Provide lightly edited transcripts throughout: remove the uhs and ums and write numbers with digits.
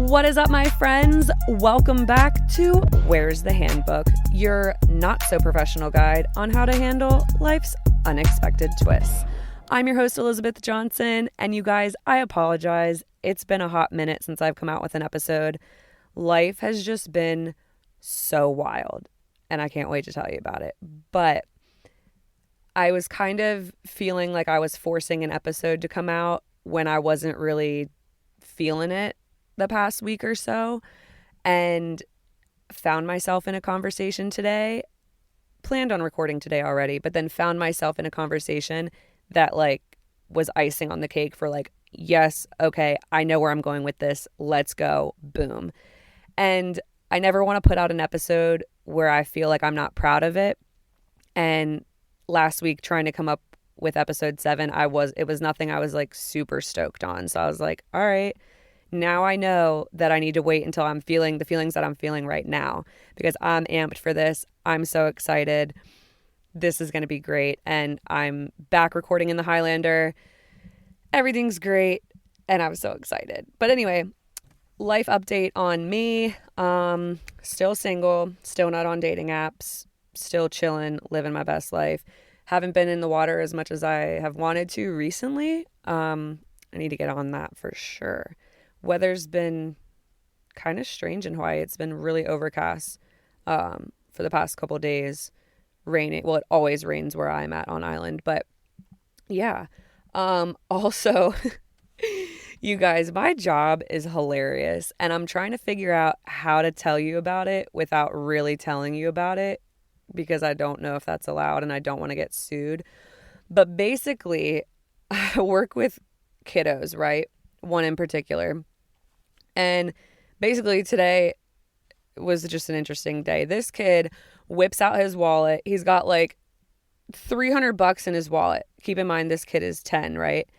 What is up, my friends? Welcome back to Where's the Handbook, your not-so-professional guide on how to handle life's unexpected twists. I'm your host, Elizabeth Johnson, and you guys, I apologize. It's been a hot minute since I've come out with an episode. Life has just been so wild, and I can't wait to tell you about it. But I was kind of feeling like I was forcing an episode to come out when I wasn't really feeling it the past week or so, and found myself in a conversation today, planned on recording today already, but then found myself in a conversation that was icing on the cake for yes, okay, I know where I'm going with this. Let's go. Boom. And I never want to put out an episode where I feel like I'm not proud of it. And last week, trying to come up with episode 7, it was nothing I was super stoked on. So I was like, all right, now I know that I need to wait until I'm feeling the feelings that I'm feeling right now, because I'm amped for this. I'm so excited. This is going to be great. And I'm back recording in the Highlander. Everything's great. And I'm so excited. But anyway, life update on me. Still single, still not on dating apps, still chilling, living my best life. Haven't been in the water as much as I have wanted to recently. I need to get on that for sure. Weather's been kind of strange in Hawaii. It's been really overcast for the past couple days. Raining. Well, it always rains where I'm at on island. But yeah. Also, you guys, my job is hilarious. And I'm trying to figure out how to tell you about it without really telling you about it, because I don't know if that's allowed and I don't want to get sued. But basically, I work with kiddos, right? One in particular. And basically today was just an interesting day. This kid whips out his wallet. He's got $300 in his wallet. Keep in mind, this kid is 10, right?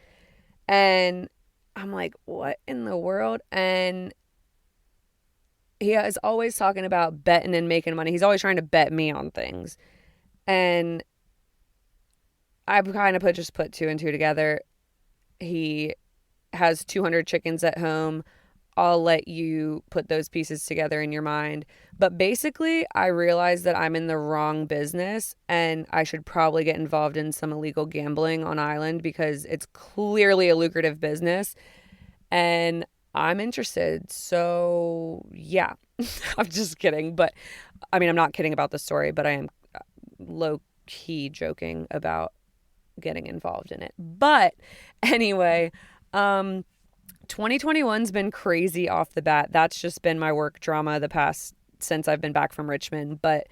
And I'm like, what in the world? And he is always talking about betting and making money. He's always trying to bet me on things. And I've kind of put two and two together. He has 200 chickens at home. I'll let you put those pieces together in your mind. But basically, I realized that I'm in the wrong business and I should probably get involved in some illegal gambling on island, because it's clearly a lucrative business and I'm interested. So yeah, I'm just kidding. But I mean, I'm not kidding about the story, but I am low key joking about getting involved in it. But anyway, 2021's been crazy off the bat. That's just been my work drama since I've been back from Richmond. But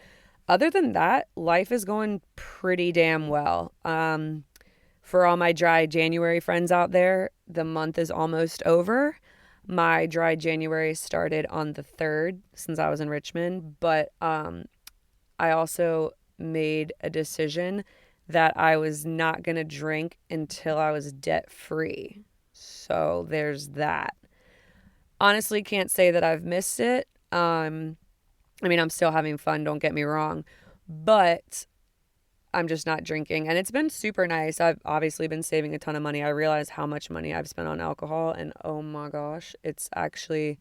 other than that, life is going pretty damn well. For all my dry January friends out there, the month is almost over. My dry January started on the 3rd since I was in Richmond. But I also made a decision that I was not going to drink until I was debt free. So there's that. Honestly, can't say that I've missed it. I mean, I'm still having fun, don't get me wrong, but I'm just not drinking. And it's been super nice. I've obviously been saving a ton of money. I realize how much money I've spent on alcohol, and oh my gosh, it's actually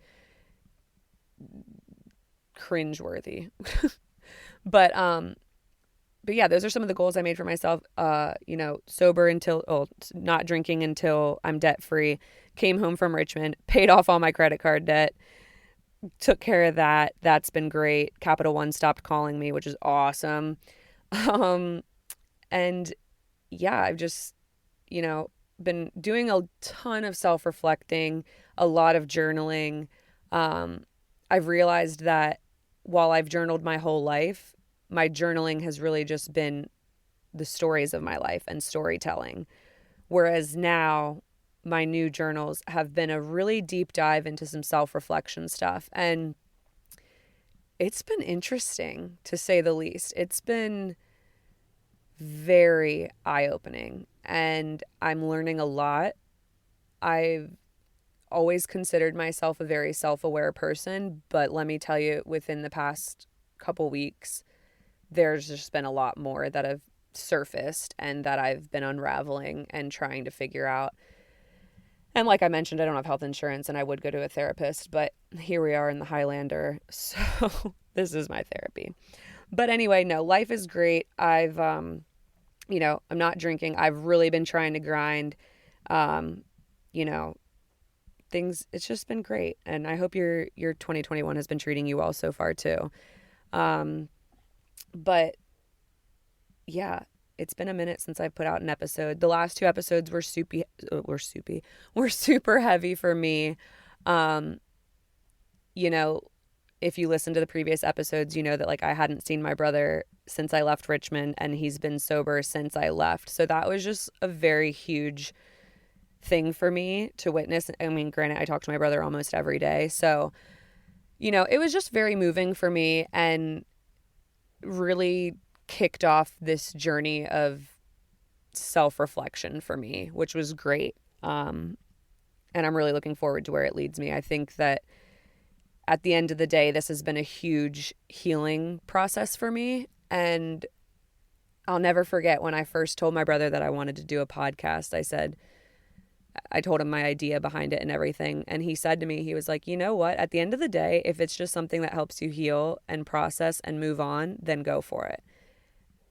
cringeworthy. But yeah, those are some of the goals I made for myself. Not drinking until I'm debt free. Came home from Richmond, paid off all my credit card debt, took care of that. That's been great. Capital One stopped calling me, which is awesome. And yeah, I've just, been doing a ton of self-reflecting, a lot of journaling. I've realized that while I've journaled my whole life, my journaling has really just been the stories of my life and storytelling. Whereas now my new journals have been a really deep dive into some self-reflection stuff. And it's been interesting, to say the least. It's been very eye-opening and I'm learning a lot. I've always considered myself a very self-aware person, but let me tell you, within the past couple weeks, there's just been a lot more that have surfaced and that I've been unraveling and trying to figure out. And like I mentioned, I don't have health insurance and I would go to a therapist, but here we are in the Highlander. So this is my therapy. But anyway, no, life is great. I'm not drinking. I've really been trying to grind. Um, you know, it's just been great. And I hope your 2021 has been treating you well so far too. Um, but yeah, it's been a minute since I've put out an episode. The last two episodes were super heavy for me. Um, you know, if you listen to the previous episodes, you know that like I hadn't seen my brother since I left Richmond and he's been sober since I left. So that was just a very huge thing for me to witness. I mean, granted, I talk to my brother almost every day. So, it was just very moving for me and really kicked off this journey of self-reflection for me, which was great. And I'm really looking forward to where it leads me. I think that at the end of the day, this has been a huge healing process for me. And I'll never forget when I first told my brother that I wanted to do a podcast. I told him my idea behind it and everything. And he said to me, he was like, you know what? At the end of the day, if it's just something that helps you heal and process and move on, then go for it.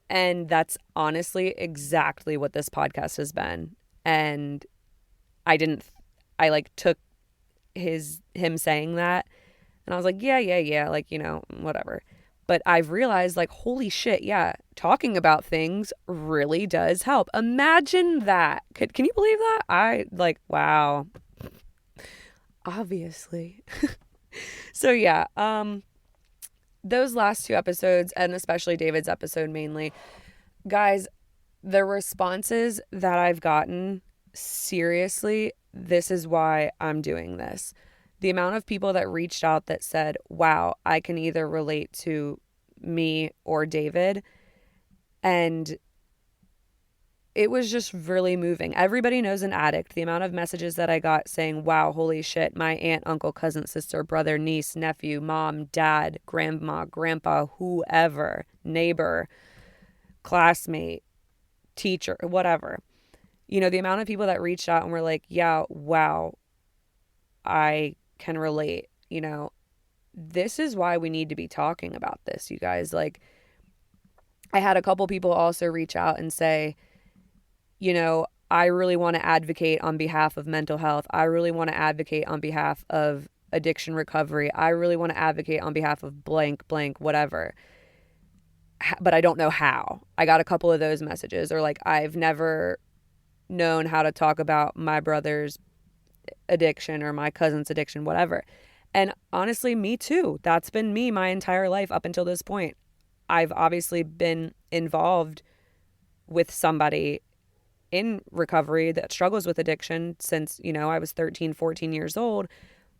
And that's honestly exactly what this podcast has been. And I took him saying that and I was like, yeah, like, whatever. But I've realized, like, holy shit, yeah, talking about things really does help. Imagine that. Can you believe that? Wow. Obviously. So, yeah, those last two episodes, and especially David's episode mainly, guys, the responses that I've gotten, seriously, this is why I'm doing this. The amount of people that reached out that said, wow, I can either relate to me or David. And it was just really moving. Everybody knows an addict. The amount of messages that I got saying, wow, holy shit, my aunt, uncle, cousin, sister, brother, niece, nephew, mom, dad, grandma, grandpa, whoever, neighbor, classmate, teacher, whatever. The amount of people that reached out and were like, yeah, wow, I can relate. This is why we need to be talking about this, you guys. Like, I had a couple people also reach out and say, I really want to advocate on behalf of mental health. I really want to advocate on behalf of addiction recovery. I really want to advocate on behalf of blank, whatever. But I don't know how. I got a couple of those messages, or like, I've never known how to talk about my brother's addiction or my cousin's addiction, whatever. And honestly, me too. That's been me my entire life up until this point. I've obviously been involved with somebody in recovery that struggles with addiction since, I was 13, 14 years old,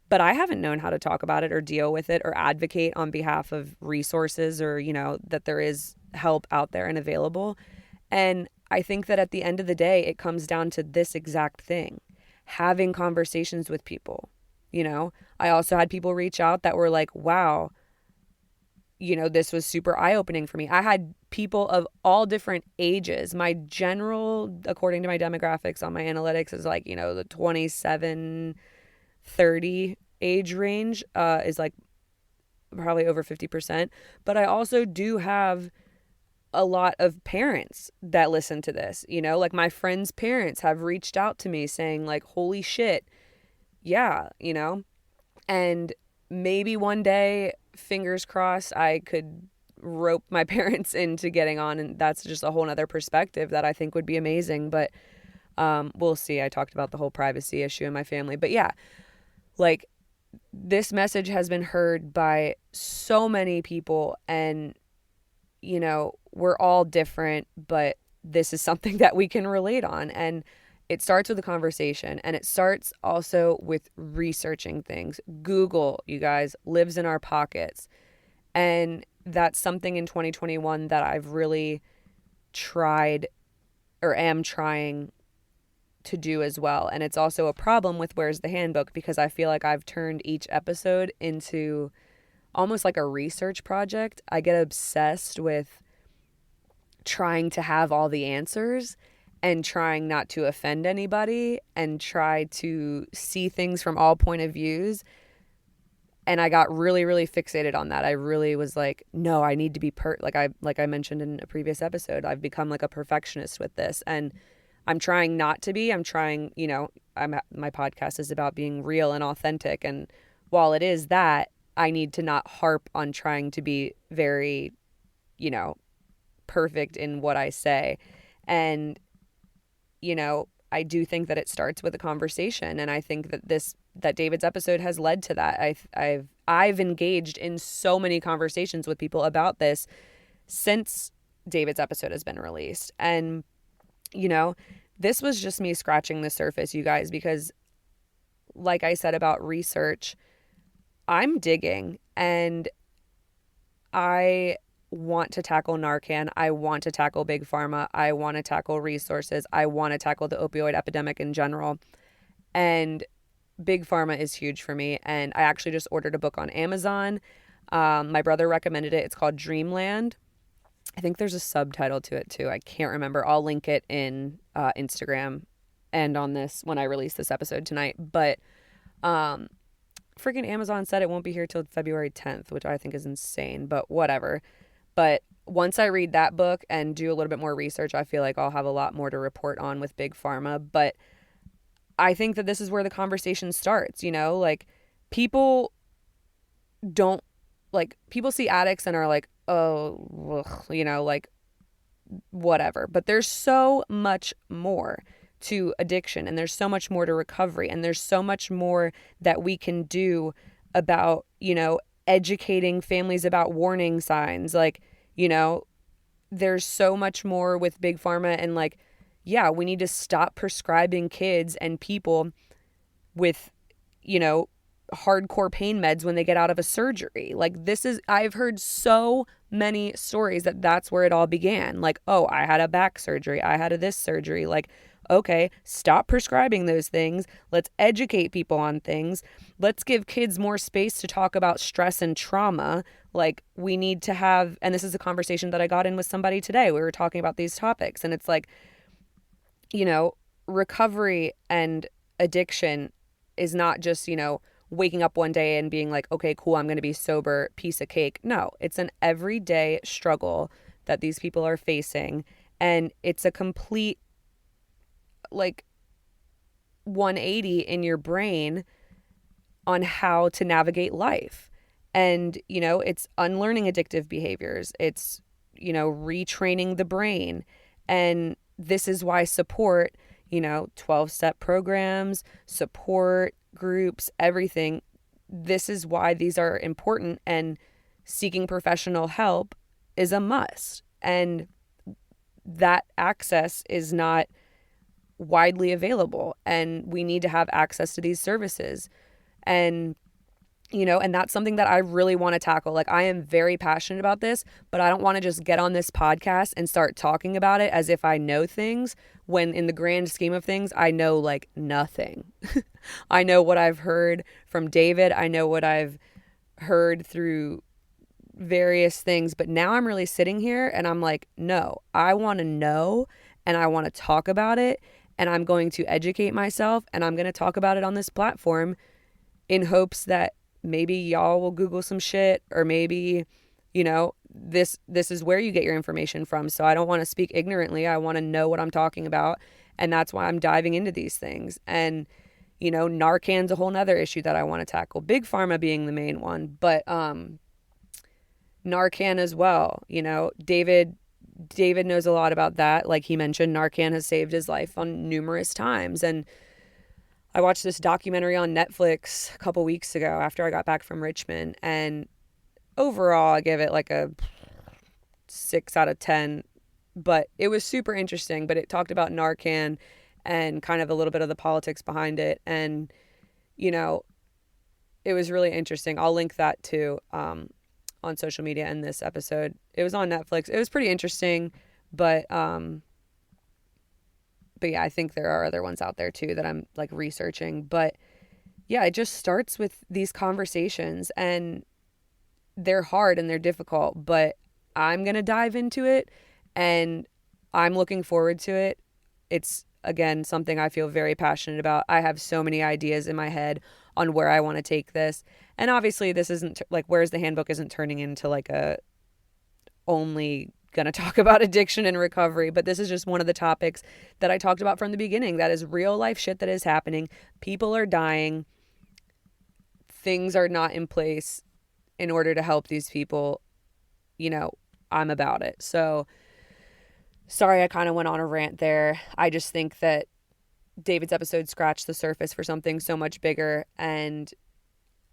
but I haven't known how to talk about it or deal with it or advocate on behalf of resources or, that there is help out there and available. And I think that at the end of the day, it comes down to this exact thing. Having conversations with people. I also had people reach out that were like, wow, this was super eye-opening for me. I had people of all different ages. My general, according to my demographics on my analytics, is like, the 27, 30 age range is like probably over 50%. But I also do have a lot of parents that listen to this, like my friends' parents have reached out to me saying like, holy shit, yeah, and maybe one day, fingers crossed, I could rope my parents into getting on, and that's just a whole nother perspective that I think would be amazing, but we'll see. I talked about the whole privacy issue in my family, but yeah, like, this message has been heard by so many people, and we're all different, but this is something that we can relate on. And it starts with a conversation, and it starts also with researching things. Google, you guys, lives in our pockets. And that's something in 2021 that I've really tried or am trying to do as well. And it's also a problem with Where's the Handbook, because I feel like I've turned each episode into almost like a research project. I get obsessed with trying to have all the answers, and trying not to offend anybody and try to see things from all point of views. And I got really, really fixated on that. I really was like, no, I need to be like I mentioned in a previous episode, I've become like a perfectionist with this, and I'm trying not to be. I'm trying, my podcast is about being real and authentic, and while it is that, I need to not harp on trying to be very, perfect in what I say. And I do think that it starts with a conversation, and I think that David's episode has led to that. I've engaged in so many conversations with people about this since David's episode has been released. And this was just me scratching the surface, you guys, because like I said about research, I'm digging, and I want to tackle Narcan. I want to tackle Big Pharma. I want to tackle resources. I want to tackle the opioid epidemic in general. And Big Pharma is huge for me. And I actually just ordered a book on Amazon. My brother recommended it. It's called Dreamland. I think there's a subtitle to it too. I can't remember. I'll link it in Instagram and on this when I release this episode tonight. But freaking Amazon said it won't be here till February 10th, which I think is insane, but whatever. But once I read that book and do a little bit more research, I feel like I'll have a lot more to report on with Big Pharma. But I think that this is where the conversation starts, like people see addicts and are like, oh, ugh, like whatever. But there's so much more to addiction, and there's so much more to recovery, and there's so much more that we can do about, educating families about warning signs. Like, there's so much more with Big Pharma, and like, yeah, we need to stop prescribing kids and people with, hardcore pain meds when they get out of a surgery. Like, I've heard so many stories that's where it all began. Like, oh, I had a back surgery. I had this surgery. Like, okay, stop prescribing those things. Let's educate people on things. Let's give kids more space to talk about stress and trauma. Like, we need to have, and this is a conversation that I got in with somebody today. We were talking about these topics, and it's like, recovery and addiction is not just, waking up one day and being like, okay, cool, I'm going to be sober, piece of cake. No, it's an everyday struggle that these people are facing. And it's a complete, 180 in your brain on how to navigate life. And, it's unlearning addictive behaviors. It's, retraining the brain. And this is why support, 12-step programs, support groups, everything. This is why these are important, and seeking professional help is a must. And that access is not widely available, and we need to have access to these services. And and that's something that I really want to tackle. Like, I am very passionate about this, but I don't want to just get on this podcast and start talking about it as if I know things, when in the grand scheme of things, I know like nothing. I know what I've heard from David. I know what I've heard through various things, but now I'm really sitting here and I'm like, no, I want to know, and I want to talk about it, and I'm going to educate myself, and I'm going to talk about it on this platform in hopes that maybe y'all will Google some shit, or maybe, this is where you get your information from. So I don't want to speak ignorantly. I want to know what I'm talking about. And that's why I'm diving into these things. And, Narcan's a whole nother issue that I want to tackle. Big Pharma being the main one, but Narcan as well. David knows a lot about that. Like he mentioned, Narcan has saved his life on numerous times. And I watched this documentary on Netflix a couple weeks ago after I got back from Richmond, and overall I give it like a 6 out of 10, but it was super interesting. But it talked about Narcan and kind of a little bit of the politics behind it, and it was really interesting. I'll link that too on social media in this episode. It was on Netflix. It was pretty interesting, but yeah, I think there are other ones out there too that I'm like researching. But yeah, it just starts with these conversations, and they're hard and they're difficult, but I'm going to dive into it, and I'm looking forward to it. it's, again, something I feel very passionate about. I have so many ideas in my head on where I want to take this. And obviously this isn't like, Where's the Handbook isn't turning into like a only going to talk about addiction and recovery, but this is just one of the topics that I talked about from the beginning. That is real life shit that is happening. People are dying. Things are not in place in order to help these people. You know, I'm about it. So sorry, I kind of went on a rant there. I just think that David's episode scratched the surface for something so much bigger, and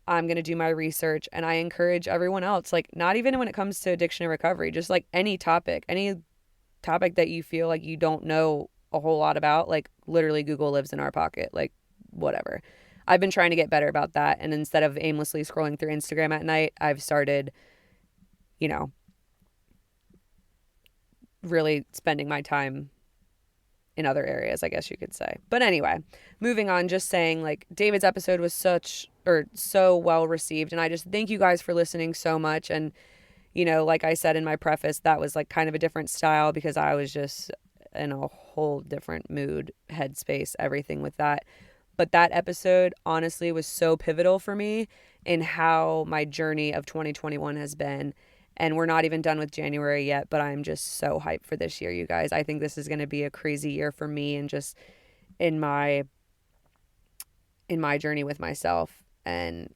I'm going to do my research. And I encourage everyone else, like, not even when it comes to addiction and recovery, just like any topic that you feel like you don't know a whole lot about, like literally Google lives in our pocket, like whatever. I've been trying to get better about that. And instead of aimlessly scrolling through Instagram at night, I've started, you know, really spending my time in other areas, I guess you could say. But anyway, moving on, just saying, like, David's episode was so well received, and I just thank you guys for listening so much. And, you know, like I said in my preface, that was like kind of a different style because I was just in a whole different mood, headspace, everything with that. But that episode honestly was so pivotal for me in how my journey of 2021 has been. And we're not even done with January yet, but I'm just so hyped for this year, you guys. I think this is going to be a crazy year for me, and just in my journey with myself and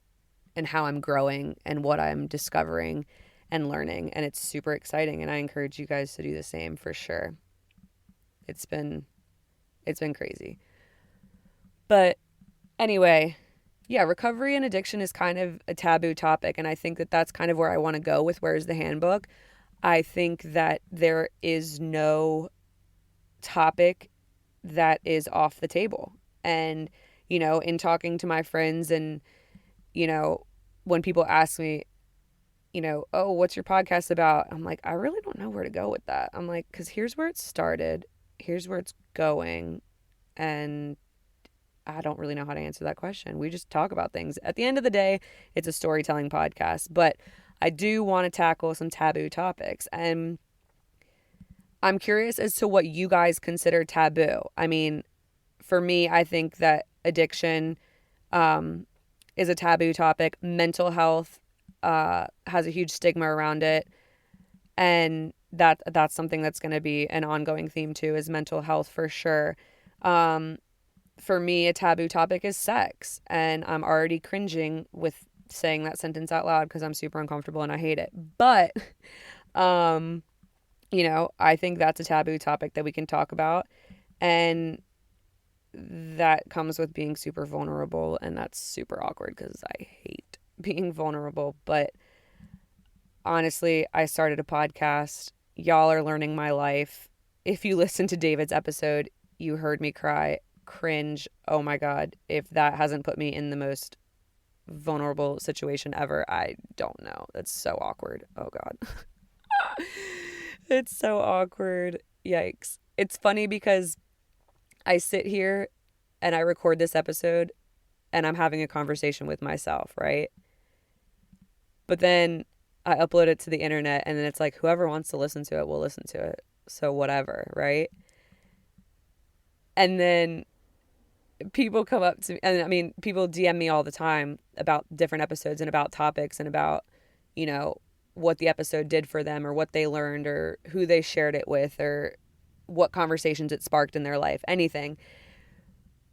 how I'm growing and what I'm discovering and learning. And it's super exciting, and I encourage you guys to do the same for sure. It's been crazy. But anyway, yeah, recovery and addiction is kind of a taboo topic, and I think that that's kind of where I want to go with Where's the Handbook. I think that there is no topic that is off the table. And, you know, in talking to my friends and, you know, when people ask me, you know, oh, what's your podcast about? I'm like, I really don't know where to go with that. I'm like, because here's where it started, here's where it's going, and I don't really know how to answer that question. We just talk about things. At the end of the day, it's a storytelling podcast, but I do want to tackle some taboo topics. And I'm curious as to what you guys consider taboo. I mean, for me, I think that addiction is a taboo topic. Mental health has a huge stigma around it. And that's something that's going to be an ongoing theme too, is mental health for sure. For me, a taboo topic is sex, and I'm already cringing with saying that sentence out loud because I'm super uncomfortable and I hate it. But, you know, I think that's a taboo topic that we can talk about, and that comes with being super vulnerable, and that's super awkward because I hate being vulnerable. But honestly, I started a podcast. Y'all are learning my life. If you listen to David's episode, you heard me cry, cringe. Oh my God. If that hasn't put me in the most vulnerable situation ever, I don't know. That's so awkward. Oh God. It's so awkward. Yikes. It's funny because I sit here and I record this episode and I'm having a conversation with myself, right? But then I upload it to the internet, and then it's like, whoever wants to listen to it will listen to it. So whatever, right? And then people come up to me, and I mean, people DM me all the time about different episodes and about topics and about, you know, what the episode did for them or what they learned or who they shared it with or what conversations it sparked in their life, anything.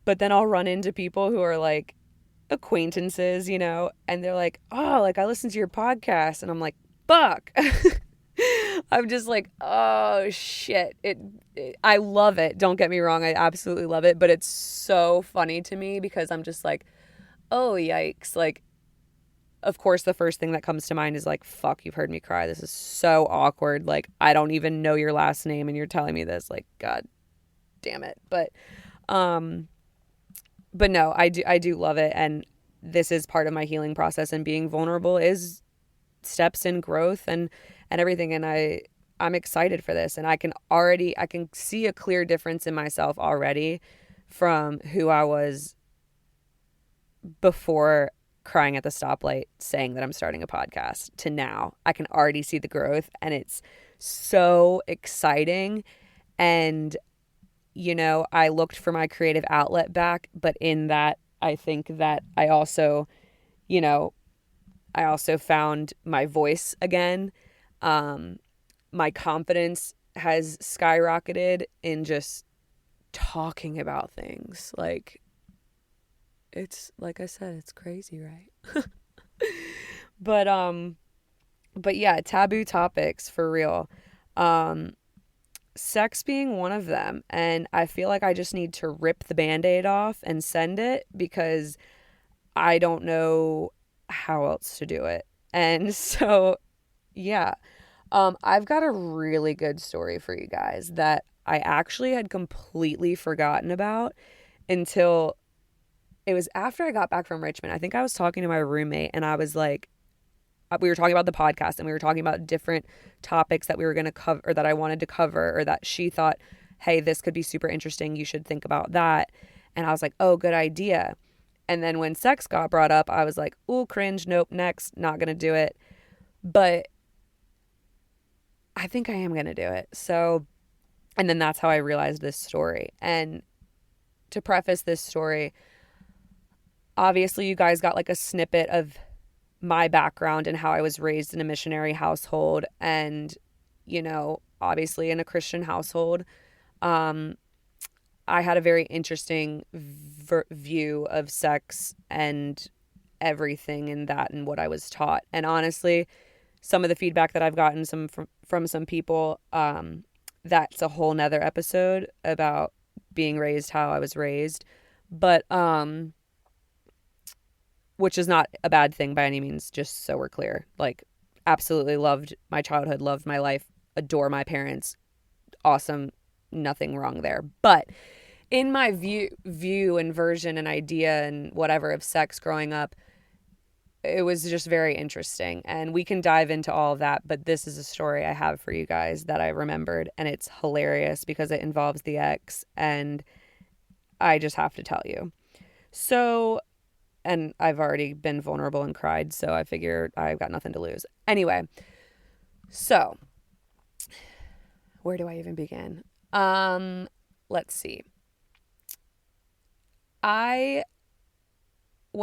But then I'll run into people who are like acquaintances, you know, and they're like, oh, like I listened to your podcast, and I'm like, fuck. I'm just like, oh shit. I love it. Don't get me wrong. I absolutely love it. But it's so funny to me because I'm just like, oh, yikes. Like, of course, the first thing that comes to mind is like, fuck, you've heard me cry. This is so awkward. Like, I don't even know your last name and you're telling me this. Like, God damn it. But no, I do love it. And this is part of my healing process, and being vulnerable is steps in growth and everything. And I'm excited for this, and I can see a clear difference in myself already from who I was before crying at the stoplight saying that I'm starting a podcast to now. I can already see the growth, and it's so exciting. And I looked for my creative outlet back, but in that, I think that you know, I also found my voice again. My confidence has skyrocketed in just talking about things. Like, it's like I said, it's crazy, right? But but yeah, taboo topics for real. Um Sex being one of them, and I feel like I just need to rip the band-aid off and send it because I don't know how else to do it. And so yeah, I've got a really good story for you guys that I actually had completely forgotten about until it was after I got back from Richmond. I think I was talking to my roommate and I was like, we were talking about the podcast and we were talking about different topics that we were going to cover or that I wanted to cover or that she thought, hey, this could be super interesting. You should think about that. And I was like, oh, good idea. And then when sex got brought up, I was like, ooh, cringe. Nope. Next. Not going to do it. But I think I am going to do it. So, and then that's how I realized this story. And to preface this story, obviously you guys got like a snippet of my background and how I was raised in a missionary household and, obviously in a Christian household. I had a very interesting view of sex and everything in that and what I was taught. And honestly, some of the feedback that I've gotten from some people, that's a whole nother episode about being raised how I was raised. But which is not a bad thing by any means, just so we're clear. Like, absolutely loved my childhood, loved my life, adore my parents. Awesome. Nothing wrong there. But in my view and version and idea and whatever of sex growing up, it was just very interesting. And we can dive into all of that. But this is a story I have for you guys that I remembered. And it's hilarious because it involves the ex. And I just have to tell you. So, and I've already been vulnerable and cried, so I figured I've got nothing to lose. Anyway, so where do I even begin? Let's see. When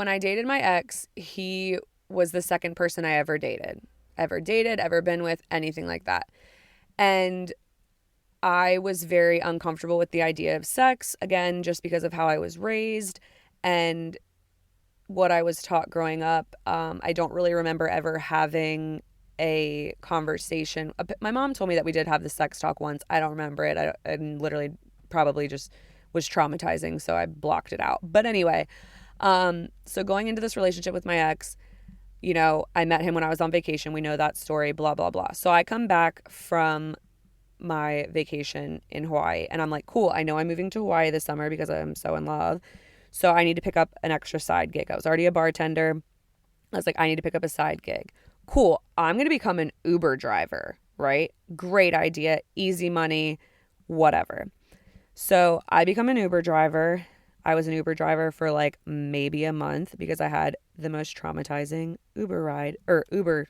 I dated my ex, he was the second person I ever dated, ever been with, anything like that. And I was very uncomfortable with the idea of sex, again, just because of how I was raised and what I was taught growing up. I don't really remember ever having a conversation. My mom told me that we did have the sex talk once. I don't remember it. I literally probably just was traumatizing, so I blocked it out. But anyway, so going into this relationship with my ex, I met him when I was on vacation. We know that story, blah, blah, blah. So I come back from my vacation in Hawaii and I'm like, cool, I know I'm moving to Hawaii this summer because I'm so in love. So I need to pick up an extra side gig. I was already a bartender. I was like, I need to pick up a side gig. Cool. I'm going to become an Uber driver, right? Great idea. Easy money, whatever. So I become an Uber driver. I was an Uber driver for like maybe a month because I had the most traumatizing Uber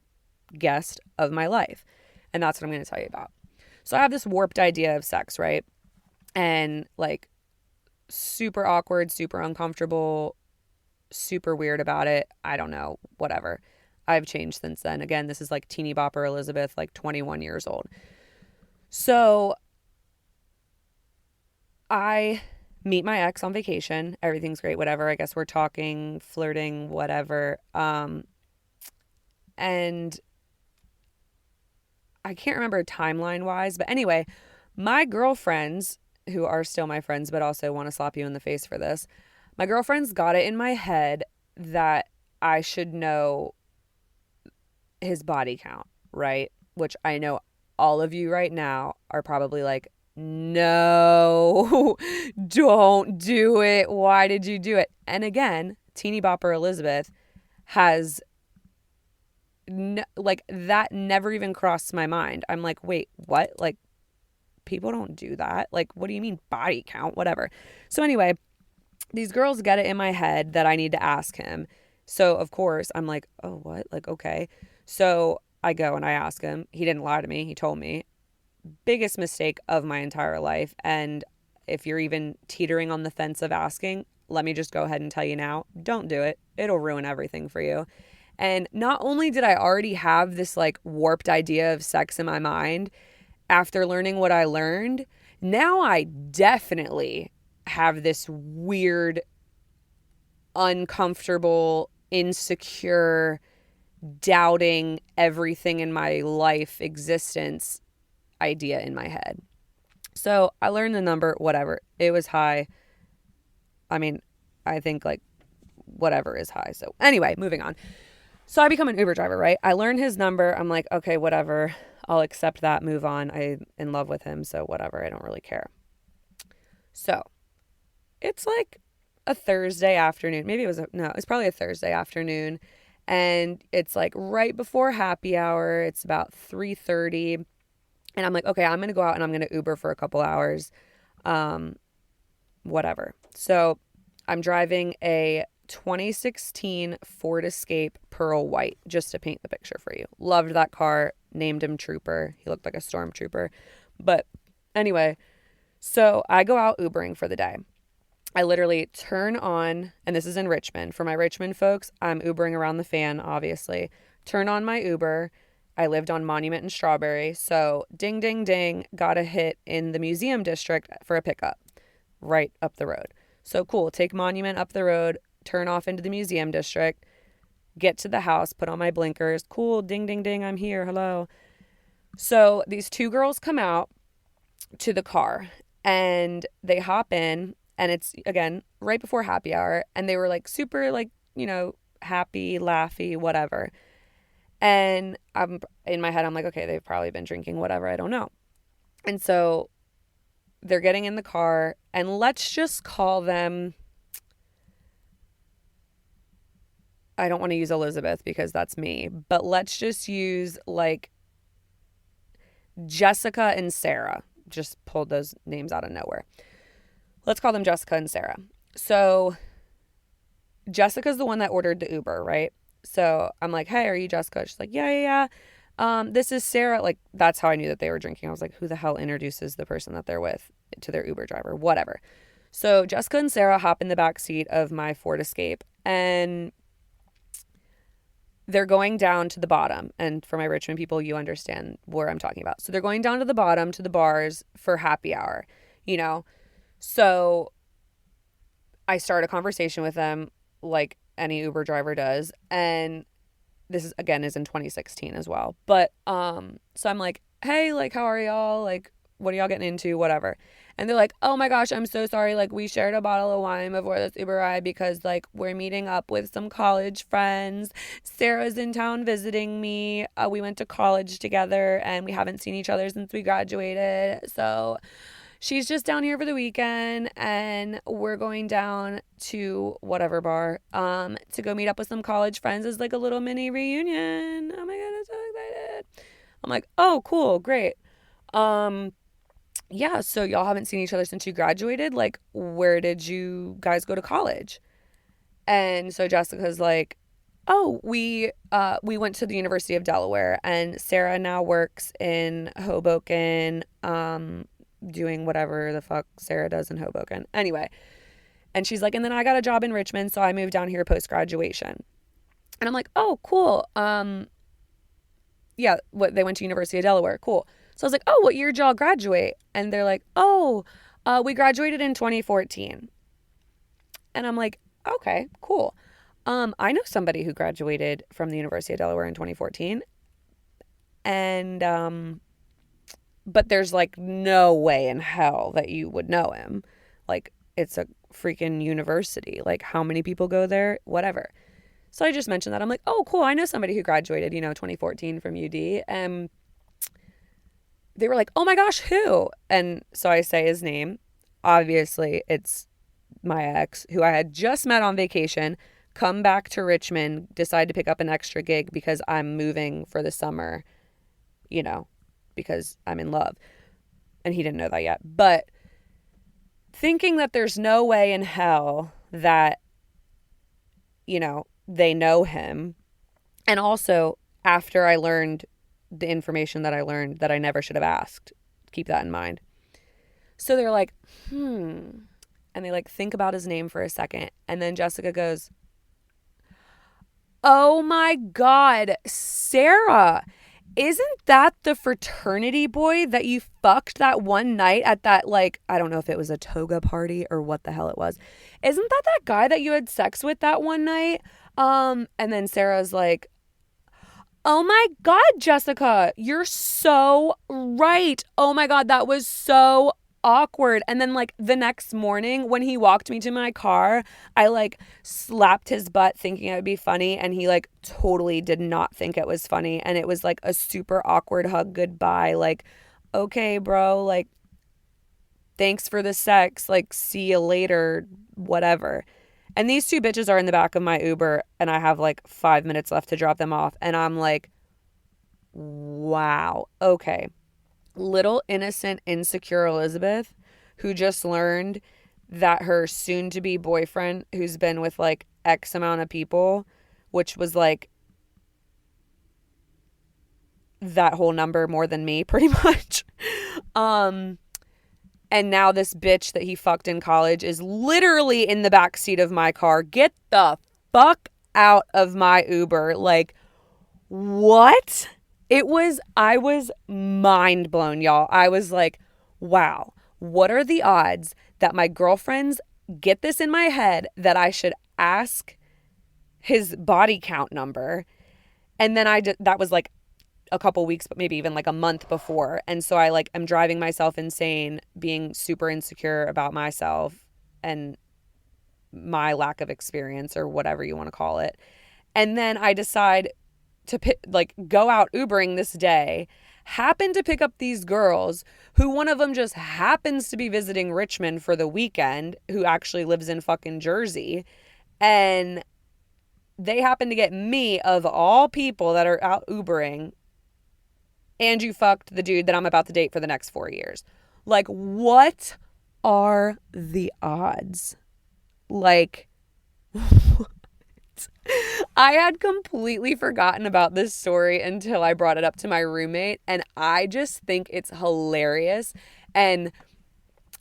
guest of my life. And that's what I'm going to tell you about. So I have this warped idea of sex, right? And like, super awkward, super uncomfortable, super weird about it. I don't know, whatever. I've changed since then. Again, this is like teeny bopper Elizabeth, like 21 years old. So I meet my ex on vacation. Everything's great, whatever. I guess we're talking, flirting, whatever. And I can't remember timeline wise, but anyway, my girlfriends, who are still my friends, but also want to slap you in the face for this. My girlfriends got it in my head that I should know his body count, right? Which I know all of you right now are probably like, no, don't do it. Why did you do it? And again, teeny bopper Elizabeth has like that never even crossed my mind. I'm like, wait, what? Like, people don't do that. Like, what do you mean body count? Whatever. So anyway, these girls get it in my head that I need to ask him. So of course I'm like, oh, what? Like, okay. So I go and I ask him. He didn't lie to me. He told me. Biggest mistake of my entire life. And if you're even teetering on the fence of asking, let me just go ahead and tell you now, don't do it. It'll ruin everything for you. And not only did I already have this like warped idea of sex in my mind after learning what I learned, now I definitely have this weird, uncomfortable, insecure, doubting everything in my life existence idea in my head. So I learned the number, whatever. It was high. I mean, I think like whatever is high. So anyway, moving on. So I become an Uber driver, right? I learn his number. I'm like, okay, whatever. I'll accept that, move on. I'm in love with him, so whatever. I don't really care. So it's like a Thursday afternoon. Maybe it's probably a Thursday afternoon. And it's like right before happy hour. It's about 3:30. And I'm like, okay, I'm going to go out and I'm going to Uber for a couple hours. Whatever. So I'm driving a 2016 Ford Escape Pearl White, just to paint the picture for you. Loved that car. Named him Trooper. He looked like a stormtrooper. But anyway, so I go out Ubering for the day. I literally turn on, and this is in Richmond. For my Richmond folks, I'm Ubering around the fan, obviously. Turn on my Uber. I lived on Monument and Strawberry. So ding, ding, ding, got a hit in the museum district for a pickup right up the road. So cool. Take Monument up the road, turn off into the museum district, get to the house, put on my blinkers. Cool. Ding, ding, ding. I'm here. Hello. So these two girls come out to the car and they hop in, and it's, again, right before happy hour. And they were like super like, happy, laughy, whatever. And I'm in my head, I'm like, okay, they've probably been drinking, whatever. I don't know. And so they're getting in the car, and let's just call them, I don't want to use Elizabeth because that's me, but let's just use like Jessica and Sarah. Just pulled those names out of nowhere. Let's call them Jessica and Sarah. So Jessica's the one that ordered the Uber, right? So I'm like, hey, are you Jessica? She's like, yeah. This is Sarah. Like, that's how I knew that they were drinking. I was like, who the hell introduces the person that they're with to their Uber driver? Whatever. So Jessica and Sarah hop in the back seat of my Ford Escape, and they're going down to the bottom. And for my Richmond people, you understand where I'm talking about. So they're going down to the bottom to the bars for happy hour, So I start a conversation with them like any Uber driver does. And this is in 2016 as well. But so I'm like, hey, like, how are y'all? Like, what are y'all getting into? Whatever. And they're like, oh my gosh, I'm so sorry. Like, we shared a bottle of wine before this Uber ride because, like, we're meeting up with some college friends. Sarah's in town visiting me. We went to college together and we haven't seen each other since we graduated. So she's just down here for the weekend and we're going down to whatever bar to go meet up with some college friends as like a little mini reunion. Oh my God, I'm so excited. I'm like, oh, cool, great. Yeah, so y'all haven't seen each other since you graduated. Like, where did you guys go to college? And so Jessica's like, oh, we went to the University of Delaware, and Sarah now works in Hoboken, doing whatever the fuck Sarah does in Hoboken. Anyway, and she's like, and then I got a job in Richmond, so I moved down here post-graduation. And I'm like, oh, cool. Yeah, they went to University of Delaware. Cool. So I was like, oh, what year did y'all graduate? And they're like, oh, we graduated in 2014. And I'm like, okay, cool. I know somebody who graduated from the University of Delaware in 2014. And, but there's like no way in hell that you would know him. Like, it's a freaking university. Like, how many people go there? Whatever. So I just mentioned that. I'm like, oh, cool. I know somebody who graduated, 2014 from UD. And they were like, oh my gosh, who? And so I say his name. Obviously, it's my ex, who I had just met on vacation, come back to Richmond, decide to pick up an extra gig because I'm moving for the summer, because I'm in love. And he didn't know that yet. But thinking that there's no way in hell that, they know him. And also, after I learned the information that I learned that I never should have asked. Keep that in mind. So they're like, and they like think about his name for a second. And then Jessica goes, oh my God, Sarah, isn't that the fraternity boy that you fucked that one night at that, like, I don't know if it was a toga party or what the hell it was. Isn't that guy that you had sex with that one night? And then Sarah's like, oh my God, Jessica, you're so right. Oh my God, that was so awkward. And then like the next morning when he walked me to my car, I like slapped his butt thinking it would be funny, and he like totally did not think it was funny, and it was like a super awkward hug goodbye, like, okay, bro, like, thanks for the sex, like, see you later, whatever. And these two bitches are in the back of my Uber, and I have like 5 minutes left to drop them off, and I'm like, wow, okay. Little innocent, insecure Elizabeth, who just learned that her soon-to-be boyfriend, who's been with like X amount of people, which was like that whole number more than me, pretty much. And now this bitch that he fucked in college is literally in the back seat of my car. Get the fuck out of my Uber. Like, what? I was mind blown, y'all. I was like, wow, what are the odds that my girlfriends get this in my head that I should ask his body count number? And then that was like a couple weeks, but maybe even like a month before. And so I like am driving myself insane, being super insecure about myself and my lack of experience or whatever you want to call it. And then I decide to like go out Ubering this day, happen to pick up these girls who one of them just happens to be visiting Richmond for the weekend, who actually lives in fucking Jersey. And they happen to get me, of all people that are out Ubering, and you fucked the dude that I'm about to date for the next 4 years. Like, what are the odds? Like, what? I had completely forgotten about this story until I brought it up to my roommate, and I just think it's hilarious. And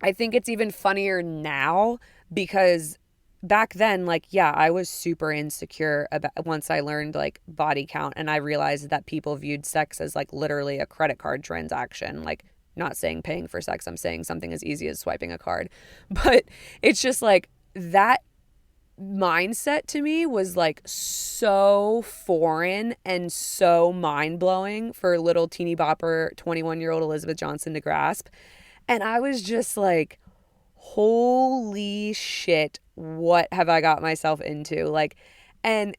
I think it's even funnier now because back then, like, yeah, I was super insecure about once I learned like body count, and I realized that people viewed sex as like literally a credit card transaction. Like, not saying paying for sex, I'm saying something as easy as swiping a card. But it's just like that mindset to me was like so foreign and so mind-blowing for little teeny bopper 21-year-old Elizabeth Johnson to grasp. And I was just like, holy shit, what have I got myself into? Like, and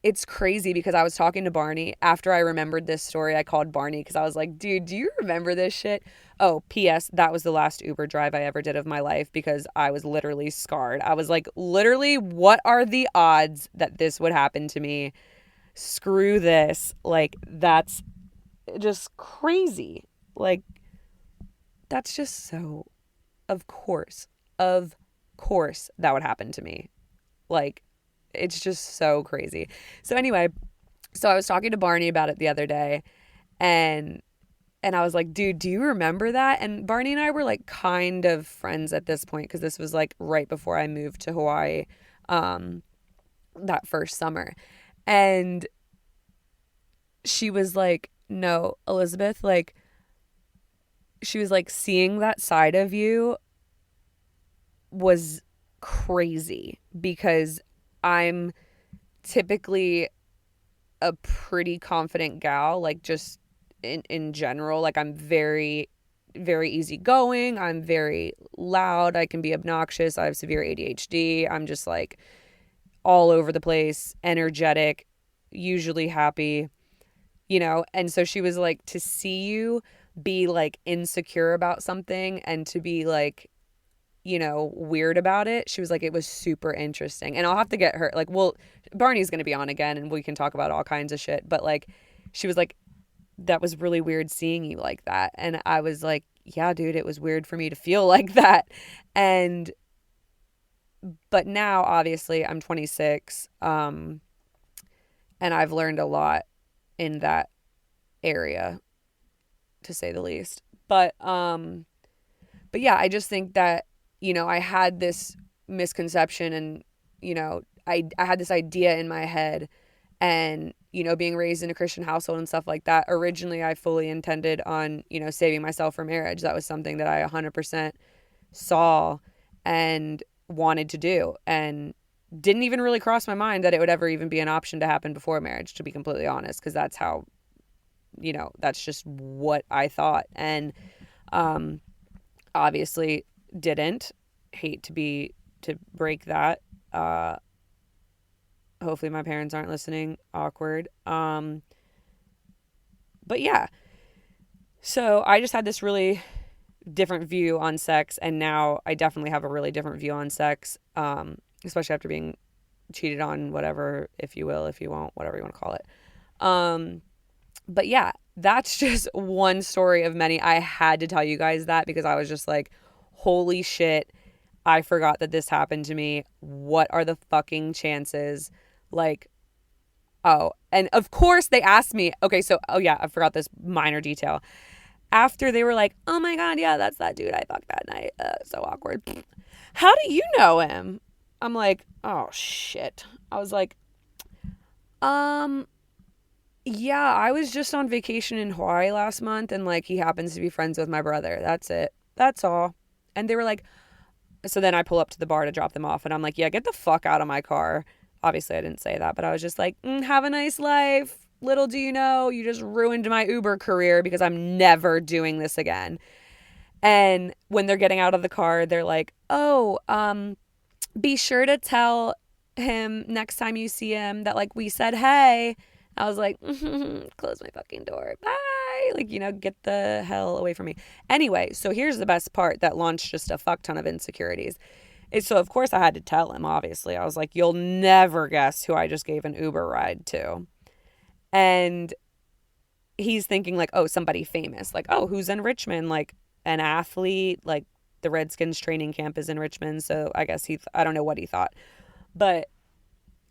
it's crazy because I was talking to Barney after I remembered this story. I called Barney because I was like, dude, do you remember this shit? Oh, P.S. That was the last Uber drive I ever did of my life because I was literally scarred. I was like, literally, what are the odds that this would happen to me? Screw this. Like, that's just crazy. Like, that's just so, of course that would happen to me. Like, it's just so crazy. So anyway, so I was talking to Barney about it the other day, and I was like, dude, do you remember that? And Barney and I were like kind of friends at this point because this was like right before I moved to Hawaii that first summer. And she was like, no, Elizabeth, like, she was like, seeing that side of you was crazy because I'm typically a pretty confident gal, like just in general. Like, I'm very, very easygoing. I'm very loud. I can be obnoxious. I have severe ADHD. I'm just like all over the place, energetic, usually happy, you know? And so she was like, to see you be like insecure about something and to be like, you know, weird about it. She was like, it was super interesting. And I'll have to get her, like, well, Barney's going to be on again and we can talk about all kinds of shit. But like, she was like, that was really weird seeing you like that. And I was like, yeah, dude, it was weird for me to feel like that. But now obviously I'm 26. And I've learned a lot in that area, to say the least. But But yeah, I just think that, I had this misconception and, I had this idea in my head, and, being raised in a Christian household and stuff like that. Originally, I fully intended on, saving myself for marriage. That was something that I 100% saw and wanted to do, and didn't even really cross my mind that it would ever even be an option to happen before marriage, to be completely honest, because that's how, that's just what I thought. And obviously didn't. Hate to break that. Hopefully my parents aren't listening. Awkward. But yeah. So I just had this really different view on sex, and now I definitely have a really different view on sex, especially after being cheated on, whatever, if you will, if you won't, whatever you want to call it. But yeah, that's just one story of many. I had to tell you guys that because I was just like, holy shit, I forgot that this happened to me. What are the fucking chances? Like, oh, and of course they asked me, okay, so, oh yeah, I forgot this minor detail. After they were like, oh my God, yeah, that's that dude I fucked that night. So awkward. How do you know him? I'm like, oh shit. I was like, yeah, I was just on vacation in Hawaii last month, and like he happens to be friends with my brother. That's it. That's all. And they were like, so then I pull up to the bar to drop them off, and I'm like, yeah, get the fuck out of my car. Obviously, I didn't say that, but I was just like, have a nice life. Little do you know, you just ruined my Uber career because I'm never doing this again. And when they're getting out of the car, they're like, oh, be sure to tell him next time you see him that like we said hey. I was like, close my fucking door. Bye. Like, get the hell away from me. Anyway, so here's the best part that launched just a fuck ton of insecurities. So, of course, I had to tell him, obviously. I was like, you'll never guess who I just gave an Uber ride to. And he's thinking like, oh, somebody famous. Like, oh, who's in Richmond? Like an athlete. Like the Redskins training camp is in Richmond. So I guess I don't know what he thought. But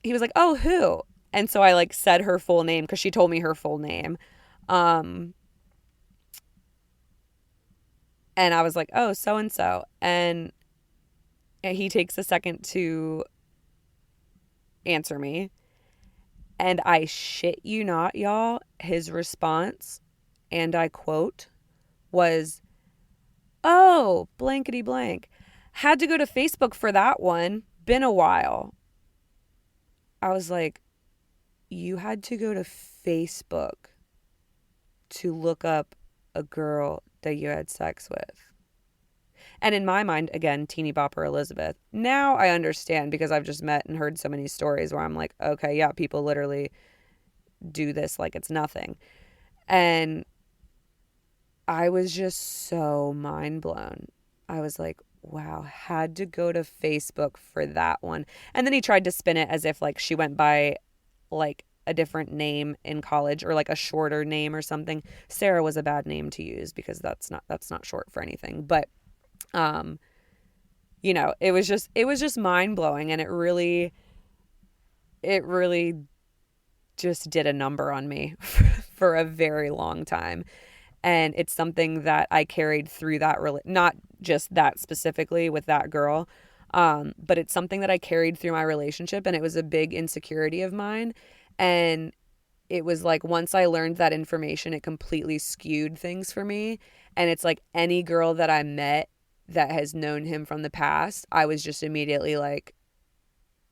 he was like, oh, who? And so I like said her full name because she told me her full name. And I was like, oh, so-and-so. And he takes a second to answer me. And I shit you not, y'all, his response, and I quote, was, oh, blankety blank. Had to go to Facebook for that one. Been a while. I was like, you had to go to Facebook to look up a girl that you had sex with. And in my mind, again, teeny bopper Elizabeth. Now I understand because I've just met and heard so many stories where I'm like, okay, yeah, people literally do this like it's nothing. And I was just so mind blown. I was like, wow, had to go to Facebook for that one. And then he tried to spin it as if like she went by like a different name in college or like a shorter name or something. Sarah was a bad name to use because that's not short for anything. But it was just mind blowing, and it really just did a number on me for a very long time. And it's something that I carried through that, not just that specifically with that girl, but it's something that I carried through my relationship, and it was a big insecurity of mine. And it was like, once I learned that information, it completely skewed things for me. And it's like any girl that I met that has known him from the past, I was just immediately like,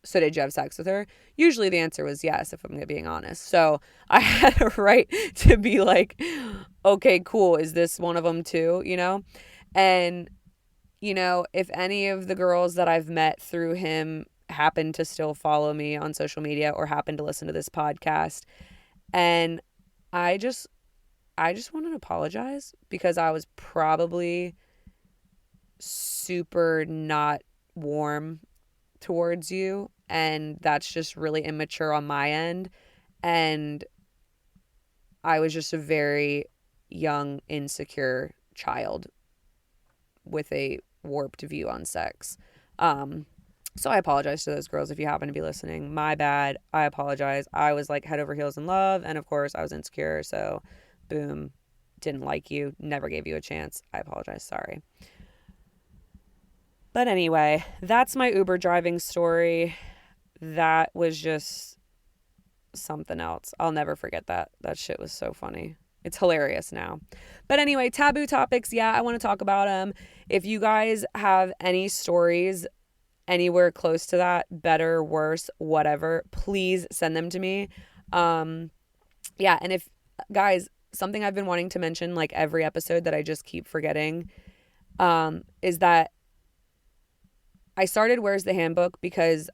so did you have sex with her? Usually the answer was yes, if I'm being honest. So I had a right to be like, okay, cool. Is this one of them too? And, if any of the girls that I've met through him happen to still follow me on social media or happen to listen to this podcast, and I just want to apologize because I was probably super not warm towards you, and that's just really immature on my end. And I was just a very young, insecure child with a warped view on sex. So I apologize to those girls if you happen to be listening. My bad. I apologize. I was like head over heels in love, and of course I was insecure, so boom, didn't like you, never gave you a chance. I apologize. Sorry. But anyway, that's my Uber driving story. That was just something else. I'll never forget that. That shit was so funny. It's hilarious now. But anyway, taboo topics. Yeah, I want to talk about them. If you guys have any stories anywhere close to that, better, worse, whatever, please send them to me. Yeah, and if, guys, something I've been wanting to mention like every episode that I just keep forgetting, is that I started Where's the Handbook because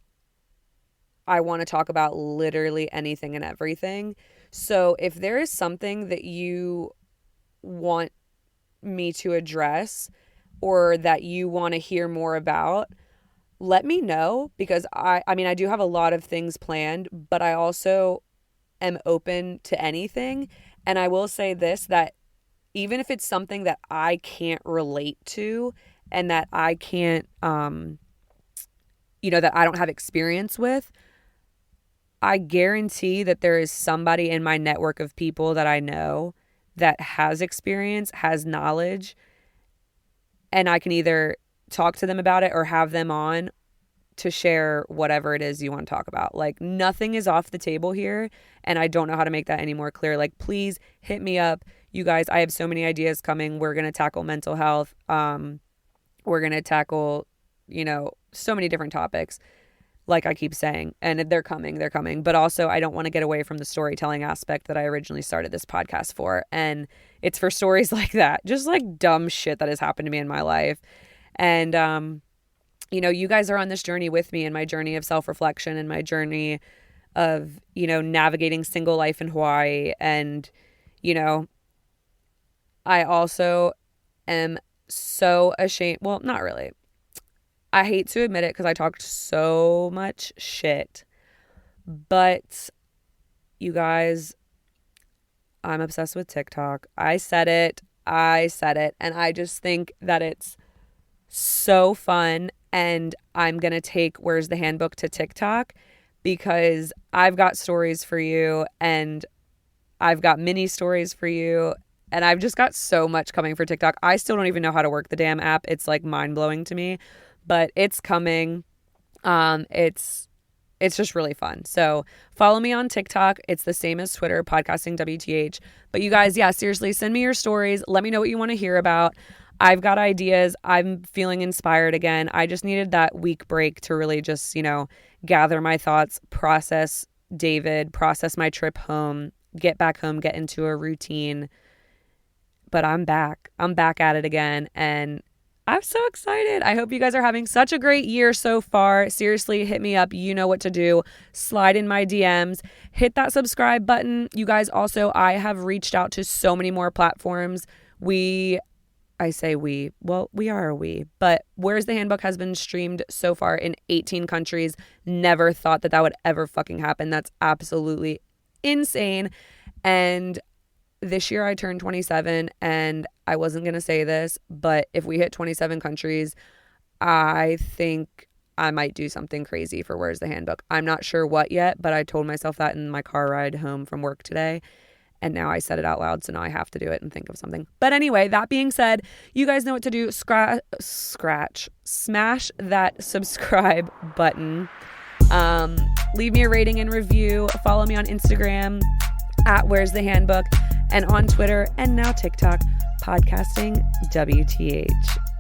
I want to talk about literally anything and everything. So if there is something that you want me to address or that you want to hear more about, let me know, because I mean, I do have a lot of things planned, but I also am open to anything. And I will say this, that even if it's something that I can't relate to and that I can't, that I don't have experience with, I guarantee that there is somebody in my network of people that I know that has experience, has knowledge, and I can either talk to them about it or have them on to share whatever it is you want to talk about. Like, nothing is off the table here, and I don't know how to make that any more clear. Like, please hit me up. You guys, I have so many ideas coming. We're going to tackle mental health. We're going to tackle, so many different topics. Like I keep saying, and they're coming. But also, I don't want to get away from the storytelling aspect that I originally started this podcast for. And it's for stories like that, just like dumb shit that has happened to me in my life. And, you guys are on this journey with me, in my journey of self-reflection and my journey of, navigating single life in Hawaii. And, I also am so ashamed. Well, not really. I hate to admit it because I talked so much shit, but you guys, I'm obsessed with TikTok. I said it, and I just think that it's so fun, and I'm going to take Where's the Handbook to TikTok because I've got stories for you, and I've got mini stories for you, and I've just got so much coming for TikTok. I still don't even know how to work the damn app. It's like mind-blowing to me. But it's coming. It's just really fun. So follow me on TikTok. It's the same as Twitter, podcasting WTH. But you guys, yeah, seriously, send me your stories. Let me know what you want to hear about. I've got ideas. I'm feeling inspired again. I just needed that week break to really just, gather my thoughts, process David, process my trip home, get back home, get into a routine. But I'm back. I'm back at it again. And I'm so excited. I hope you guys are having such a great year so far. Seriously, hit me up. You know what to do. Slide in my DMs. Hit that subscribe button. You guys also, I have reached out to so many more platforms. We are a we. But Where's the Handbook has been streamed so far in 18 countries. Never thought that would ever fucking happen. That's absolutely insane. And this year I turned 27, and I wasn't going to say this, but if we hit 27 countries, I think I might do something crazy for Where's the Handbook. I'm not sure what yet, but I told myself that in my car ride home from work today, and now I said it out loud, so now I have to do it and think of something. But anyway, that being said, you guys know what to do. Smash that subscribe button. Leave me a rating and review. Follow me on Instagram at Where's the Handbook, and on Twitter and now TikTok, podcasting WTH.